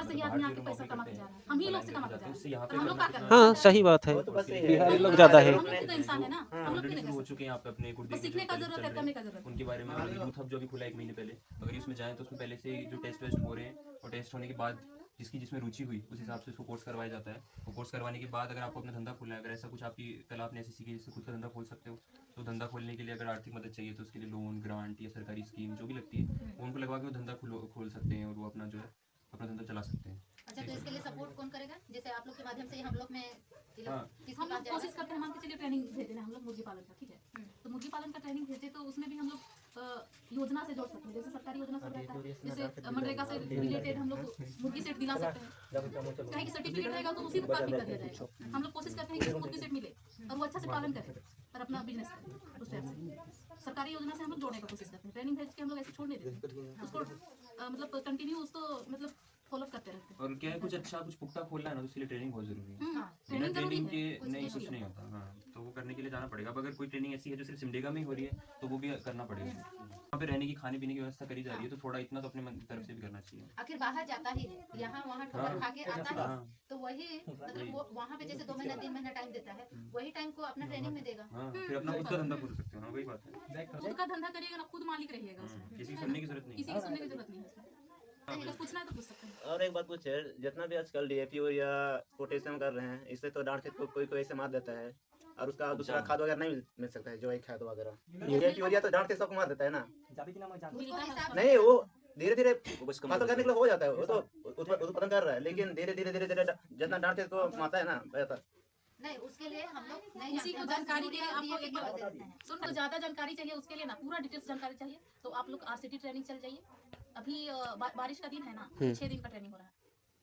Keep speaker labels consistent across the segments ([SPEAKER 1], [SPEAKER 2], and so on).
[SPEAKER 1] से ही आदमी आके पैसा कमा के जा रहा है, हम ही लोग से कमा के जा रहे हैं, हम लोग क्या कर रहे हैं?
[SPEAKER 2] हाँ सही बात है, बिहारी लोग ज्यादा है।
[SPEAKER 1] हम लोग भी तो इंसान है ना, हम लोग भी नहीं
[SPEAKER 3] शुरू हो
[SPEAKER 1] कर
[SPEAKER 3] चुके हैं यहाँ पे अपने कुर्दी
[SPEAKER 1] बस सीखने का जरूरत है, करने का जरूरत है।
[SPEAKER 3] उनके बारे में यूथ हब जो अभी खुला 1 महीने पहले, अगर इसमें जाएं तो उसमें पहले से जो टेस्ट वेस्ट हो रहे हैं और टेस्ट होने के बाद जिसमें रुचि हुई उस हिसाब से उसको कोर्स करवाया जाता है। वो कोर्स करवाने के बाद अगर आपको अपना धंधा खोलना है, अगर ऐसा कुछ आपकी कला आपने ऐसी सीखी जिससे खुद का धंधा खोल सकते हो, तो धंधा खोलने के लिए अगर आर्थिक मदद चाहिए तो उसके लिए लोन, ग्रांट या सरकारी स्कीम जो भी लगती है वो उनको लगवा के वो धंधा खोल सकते हैं और वो अपना जो है अपना धंधा चला सकते हैं।
[SPEAKER 4] अच्छा, तो इसके लिए सपोर्ट कौन करेगा? जैसे आप लोग के माध्यम से ही हम लोग में
[SPEAKER 3] हाँ।
[SPEAKER 4] किसके
[SPEAKER 1] हम
[SPEAKER 4] पास
[SPEAKER 1] लोग
[SPEAKER 4] जाएगा?
[SPEAKER 1] कोशिश करते हैं, मान के चलिए ट्रेनिंग भेजे ना हम लोग मुर्गी पालन का, ठीक है, तो मुर्गी पालन का ट्रेनिंग भेजे तो उसमें भी हम लोग योजना से जोड़ सकते हैं, जैसे सरकारी योजना सब रहता है, जैसे मनरेगा से रिलेटेड हम लोग मुर्गी सेट दिला सकते हैं, कहीं की सर्टिफिकेट रहेगा तो उसी को प्राथमिकता दिया जाएगा। हम लोग कोशिश करते हैं कि उसको मुर्गी सेट मिले और वो अच्छा से पालन करे और अपना बिजनेस करे उस टाइप से। सरकारी योजना से हम लोग जोड़ने का कोशिश करते हैं, ट्रेनिंग भेज के हम लोग ऐसे छोड़ नहीं देते, उसको मतलब कंटिन्यू उसको मतलब फॉलो करते रहते हैं।
[SPEAKER 3] और क्या है, कुछ अच्छा कुछ पुख्ता खोलना है ना तो इसके लिए ट्रेनिंग बहुत जरूरी है। बिना
[SPEAKER 1] ट्रेनिंग जरूरी
[SPEAKER 3] ट्रेनिंग
[SPEAKER 1] है,
[SPEAKER 3] के नहीं कुछ नहीं होता। हाँ, तो वो करने के लिए जाना पड़ेगा। अब अगर कोई ट्रेनिंग ऐसी है जो सिर्फ सिमडेगा में ही हो रही है तो वो भी करना पड़ेगा। वहाँ पे रहने की खाने पीने की व्यवस्था करी जा रही है तो थोड़ा इतना तो अपने तरफ से भी करना चाहिए।
[SPEAKER 4] आखिर बाहर जाता ही है, यहाँ वहाँ ठोकर खा के आता है, तो वही मतलब वो वहाँ पे जैसे 2 महीना 3 महीना टाइम देता है, वही टाइम को अपना ट्रेनिंग में देगा।
[SPEAKER 3] हाँ, फिर अपना खुद का धंधा खोल सकते हो। हाँ, वही बात है।
[SPEAKER 1] खुद का धंधा करिएगा ना, खुद मालिक रहिएगा उसमें,
[SPEAKER 3] किसी की सुनने की जरूरत नहीं।
[SPEAKER 1] किसी की सुनने की जरूरत नहीं है उसमें। बस पूछना है तो पूछ सकते हैं।
[SPEAKER 5] और एक बात पूछे, जितना भी आजकल डीएपी या पोटेशियम कर रहे हैं, इससे तो डांट खेत को कोई कोई ऐसे मार देता है और उसका दूसरा खाद वगैरह नहीं मिल सकता है, जो एक खाद वगैरह डीएपी यूरिया तो डांट खेत सबको मार देता है ना।
[SPEAKER 1] मिलता है
[SPEAKER 5] नहीं, वो धीरे धीरे फसल करने के लिए हो जाता है, वो तो उत्पादन कर रहा है, लेकिन धीरे धीरे धीरे धीरे जितना डांट खेत को मारता है ना बेहतर।
[SPEAKER 4] नहीं, उसके लिए हम लोग नहीं
[SPEAKER 1] उसी को जानकारी के लिए आपको एक बार सुन, तो ज्यादा जानकारी चाहिए उसके लिए ना, पूरा डिटेल्स जानकारी चाहिए तो आप लोग आरसीटी ट्रेनिंग चल जाइए। अभी बारिश का दिन है ना, 6 दिन का ट्रेनिंग हो रहा है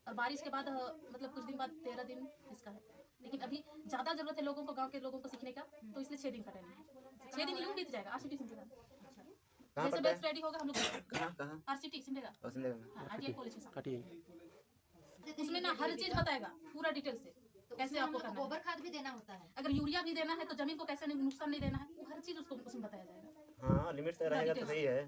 [SPEAKER 1] और बारिश के बाद मतलब कुछ दिन बाद 13 दिन इसका है, लेकिन अभी ज्यादा जरूरत है लोगों को, गांव के लोगों को सीखने का, तो इसलिए 6 दिन का ट्रेनिंग है। 6 दिन यूं बीत जाएगा आरसीटी सिमडेगा। जैसे बैच रेडी होगा हम लोग आरसीटी सिमडेगा, आईटीआई कॉलेज के सामने, उसमें ना हर चीज बताएगा पूरा डिटेल से कैसे आपको करना है।
[SPEAKER 4] गोबर खाद भी देना होता है,
[SPEAKER 1] अगर यूरिया भी देना है तो जमीन को कैसे नुकसान नहीं देना है, वो हर चीज उसको उसमें बताया जाएगा।
[SPEAKER 5] हाँ, लिमिट से रहेगा तो सही है।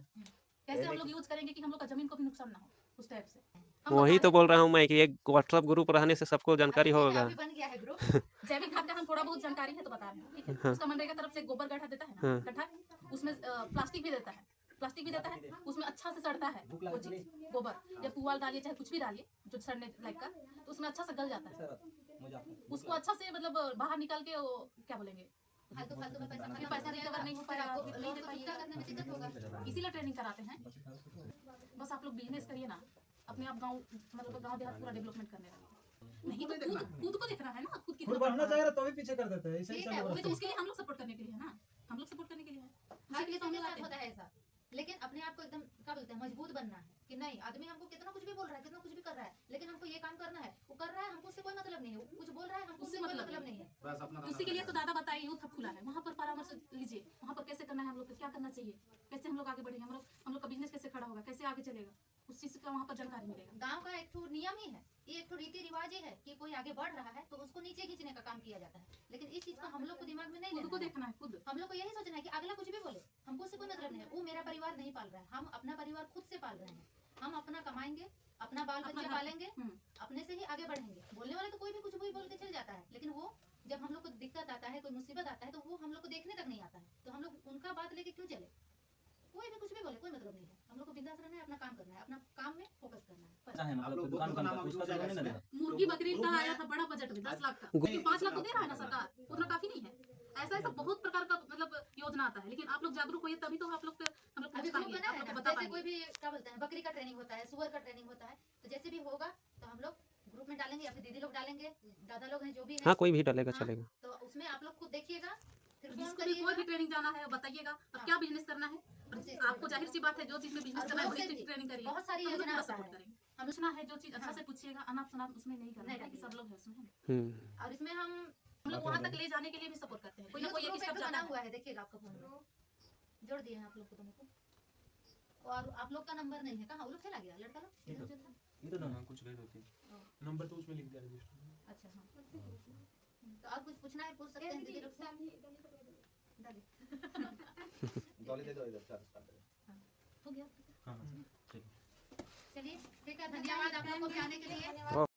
[SPEAKER 1] कैसे हम लोग यूज करेंगे कि हम लोग का जमीन को भी नुकसान ना हो, उस टाइप से।
[SPEAKER 2] वही तो बोल रहा हूँ मैं कि एक व्हाट्सएप ग्रुप रहने से सबको जानकारी होगा।
[SPEAKER 4] अभी बन गया है ग्रुप।
[SPEAKER 1] जैविक खाद का हम थोड़ा बहुत जानकारी है तो बता रहे हैं, ठीक है। उसका मनरेगा तरफ से गोबर गड्ढा देता है ना, गड्ढा, उसमें प्लास्टिक भी देता है, उसमें अच्छा से सड़ता है वो चीज, गोबर या पुआल डालिए चाहे कुछ भी डालिए जो सड़ने लायक का, तो उसमें अच्छा से गल जाता है। उसको अच्छा से मतलब बाहर निकाल के वो क्या बोलेंगे,
[SPEAKER 4] फालतू में
[SPEAKER 1] पैसा रिकवर नहीं हो पाएगा, आपको नहीं दे
[SPEAKER 4] खुद का करने में दिक्कत होगा।
[SPEAKER 1] पाइएगा, इसीलिए ट्रेनिंग कराते हैं। बस आप लोग बिजनेस करिए ना, अपने आप गांव मतलब गांव देहात पूरा डेवलपमेंट करने लगे। नहीं तो खुद को देखना है ना, खुद की
[SPEAKER 6] खुद बढ़ना चाहेगा तो भी पीछे कर देते हैं, ऐसे ही
[SPEAKER 4] ठीक है,
[SPEAKER 1] वही तो उसके लिए हम लोग सपोर्ट करने के लिए है ना, हम लोग सपोर्ट करने के लिए है,
[SPEAKER 4] हर
[SPEAKER 1] इसीलिए तो हम
[SPEAKER 4] किसी के
[SPEAKER 1] लोग
[SPEAKER 4] साथ
[SPEAKER 1] आते
[SPEAKER 4] होता
[SPEAKER 1] हैं।
[SPEAKER 4] है ऐसा, लेकिन अपने आप को एकदम क्या बोलते हैं मजबूत बनना है कि नहीं, आदमी हमको कितना कुछ भी बोल रहा है, कितना कुछ भी कर रहा है, लेकिन हमको ये काम करना है, वो कर रहा है, हमको उससे कोई मतलब नहीं है, वो कुछ बोल रहा है, हमको उससे कोई मतलब नहीं है।
[SPEAKER 1] उसी के लिए तो दादा बताइए यूथ हब खुला है, वहाँ पर परामर्श लीजिए, वहाँ पर कैसे करना है, हम लोग को क्या करना चाहिए, कैसे हम लोग आगे बढ़ेंगे, हम लोग का बिजनेस कैसे खड़ा होगा, कैसे आगे चलेगा, उस चीज का वहाँ पर जानकारी मिलेगा।
[SPEAKER 4] गांव का एक ठो नियम ही है, ये एक ठो रीति रिवाज ही है कि कोई आगे बढ़ रहा है तो उसको नीचे खींचने का काम किया जाता है, लेकिन इस चीज को हम लोग को दिमाग में नहीं
[SPEAKER 1] खुद
[SPEAKER 4] लेना
[SPEAKER 1] को
[SPEAKER 4] है।
[SPEAKER 1] देखना है, खुद
[SPEAKER 4] हम लोग को यही सोचना है कि अगला कुछ भी बोले, हमको उससे कोई मतलब नहीं है, वो मेरा परिवार नहीं पाल रहा है, हम अपना परिवार खुद से पाल रहे हैं, हम अपना कमाएंगे, अपना बाल बच्चे पालेंगे, अपने से ही आगे बढ़ेंगे। बोलने वाले तो कोई भी कुछ भी बोल के चल जाता है, लेकिन वो जब हम लोग को दिक्कत आता है, कोई मुसीबत आता है, तो वो हम लोग को देखने तक नहीं आता है, तो हम लोग उनका बात लेके क्यों चले। कोई भी कुछ भी बोले कोई मतलब नहीं है, हम लोग को बिंदास रहना है, अपना काम करना है, अपना काम में फोकस करना है बस।
[SPEAKER 1] मुर्गी बकरी का आया था बड़ा बजट में 10 लाख का, लेकिन 5 लाख तो दे रहा है ना सरकार, उतना काफी नहीं है। ऐसा बहुत प्रकार का मतलब योजना आता है, लेकिन आप लोग जागरूक होइए तभी तो आप लोग हम लोग
[SPEAKER 4] अभी
[SPEAKER 1] पहुंच
[SPEAKER 4] ग्रुप
[SPEAKER 1] पाएंगे,
[SPEAKER 4] बना
[SPEAKER 1] आप
[SPEAKER 4] है
[SPEAKER 1] लोग को
[SPEAKER 4] ना,
[SPEAKER 1] बता
[SPEAKER 4] जैसे
[SPEAKER 1] पाएंगे।
[SPEAKER 4] कोई भी क्या बोलते हैं बकरी का ट्रेनिंग होता है, सुअर का ट्रेनिंग होता है, तो जैसे भी होगा तो हम लोग ग्रुप में डालेंगे या फिर दीदी लोग डालेंगे, दादा लोग हैं जो भी
[SPEAKER 2] हाँ,
[SPEAKER 4] हैं,
[SPEAKER 2] कोई भी डालेगा
[SPEAKER 4] हाँ,
[SPEAKER 2] चलेगा।
[SPEAKER 4] तो उसमें आप लोग खुद देखिएगा, फिर फोन
[SPEAKER 1] जिसको भी कोई भी
[SPEAKER 4] करिएगा।
[SPEAKER 1] ट्रेनिंग जाना है बताइएगा, और क्या बिजनेस करना है आपको, जाहिर सी बात है जो चीज में बिजनेस करना है वही चीज ट्रेनिंग करिए,
[SPEAKER 4] बहुत सारी
[SPEAKER 1] हम लोग
[SPEAKER 4] योजना
[SPEAKER 1] पूरा
[SPEAKER 4] आता
[SPEAKER 1] सपोर्ट
[SPEAKER 4] है।
[SPEAKER 1] करेंगे। हम पूछना है जो चीज अच्छा से पूछिएगा, अनाप शनाप उसमें नहीं करना है, कि सब लोग हैं उसमें।
[SPEAKER 4] और इसमें हम
[SPEAKER 1] लोग वहाँ तक ले जाने के लिए भी सपोर्ट करते हैं, कोई ना कोई एक स्टेप
[SPEAKER 4] बना
[SPEAKER 1] जाता है।
[SPEAKER 4] हुआ है, देखिएगा आपका फोन में जोड़ दिए हैं आप लोग को दोनों को, और आप लोग का नंबर नहीं है, कहाँ वो लोग चला गया लड़का लोग,
[SPEAKER 3] हाँ, कुछ गए होती
[SPEAKER 6] नंबर तो उसमें लिख दिया रजिस्टर में।
[SPEAKER 4] अच्छा हाँ, तो और कुछ पूछना है पूछ सकते हैं दीदी लोग से। डालिए।
[SPEAKER 5] डॉली दे दो इधर, चार
[SPEAKER 1] हो गया।
[SPEAKER 3] हाँ, ठीक है।
[SPEAKER 4] चलिए ठीक है, धन्यवाद आप लोग को भी आने के लिए।